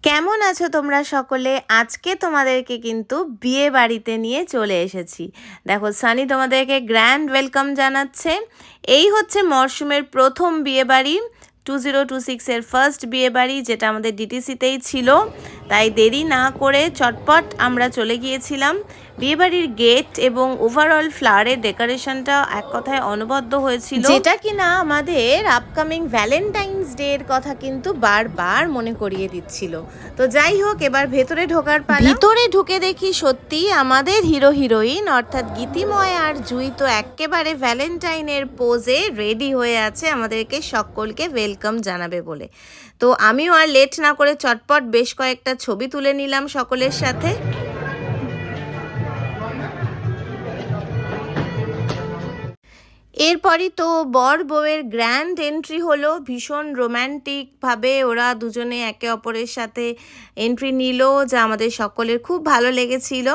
কেমন আছো তোমরা সকলে? আজকে তোমাদেরকে কিন্তু বিয়ে বাড়িতে নিয়ে চলে এসেছি। দেখো সানি তোমাদেরকে গ্র্যান্ড ওয়েলকাম জানাচ্ছে। এই হচ্ছে মরশুমের প্রথম বিয়ে বাড়ি, 2026 এর ফার্স্ট বিয়ে বাড়ি, যেটা আমাদের ডিটিসিতেই ছিল। তাই দেরি না করে চটপট আমরা চলে গিয়েছিলাম। বিয়েবাড়ির গেট এবং ওভারঅল ফ্লাওয়ারের ডেকোরেশনটা এক কথায় অনবদ্য হয়েছিল, যেটা কিনা আমাদের আপকামিং ভ্যালেন্টাইন্স ডে এর কথা কিন্তু বারবার মনে করিয়ে দিচ্ছিল। তো যাই হোক, এবার ভেতরে ঢোকার পালা। ভিতরে ঢুকে দেখি সত্যি আমাদের হিরো হিরোইন অর্থাৎ গীতিময় আর জুই তো একেবারে ভ্যালেন্টাইনের পোজে রেডি হয়ে আছে আমাদেরকে সকলকে ওয়েলকাম জানাবে বলে। তো আমিও আর লেট না করে চটপট বেশ কয়েকটা ছবি তুলে নিলাম সকলের সাথে। এরপরই তো বর বউয়ের গ্র্যান্ড এন্ট্রি হলো। ভীষণ রোম্যান্টিকভাবে ওরা দুজনে একে অপরের সাথে এন্ট্রি নিল, যা আমাদের সকলের খুব ভালো লেগেছিল।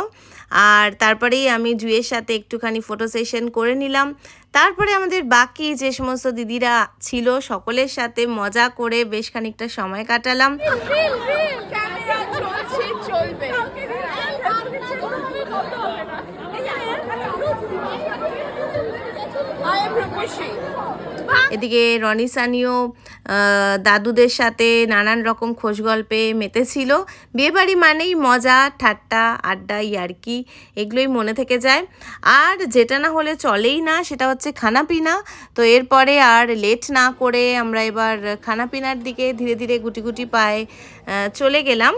আর তারপরেই আমি জুইয়ের সাথে একটুখানি ফটো সেশন করে নিলাম। তারপরে আমাদের বাকি যে সমস্ত দিদিরা ছিল সকলের সাথে মজা করে বেশ খানিকটা সময় কাটালাম। এদিকে রনি সানিও দাদুদের সাথে নানান রকম খোশ গল্পে মেতেছিল। বিয়েবাড়ি মানেই মজা, ঠাট্টা, আড্ডা, ইয়ার্কি, এগুলোই মনে থেকে যায়। আর যেটা না হলে চলেই না, সেটা হচ্ছে খানাপিনা। তো এরপরে আর লেট না করে আমরা এবার খানাপিনার দিকে ধীরে ধীরে গুটি গুটি পায়ে চলে গেলাম।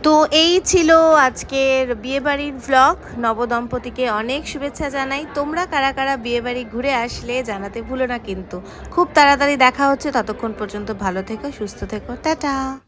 তো এই ছিল আজকের বিয়েবাড়ির ভ্লগ। নবদম্পতিকে অনেক শুভেচ্ছা জানাই। তোমরা কারা কারা বিয়েবাড়ি ঘুরে আসলে জানাতে ভুলো না কিন্তু। খুব তাড়াতাড়ি দেখা হচ্ছে, ততক্ষণ পর্যন্ত ভালো থেকো, সুস্থ থেকো, টাটা।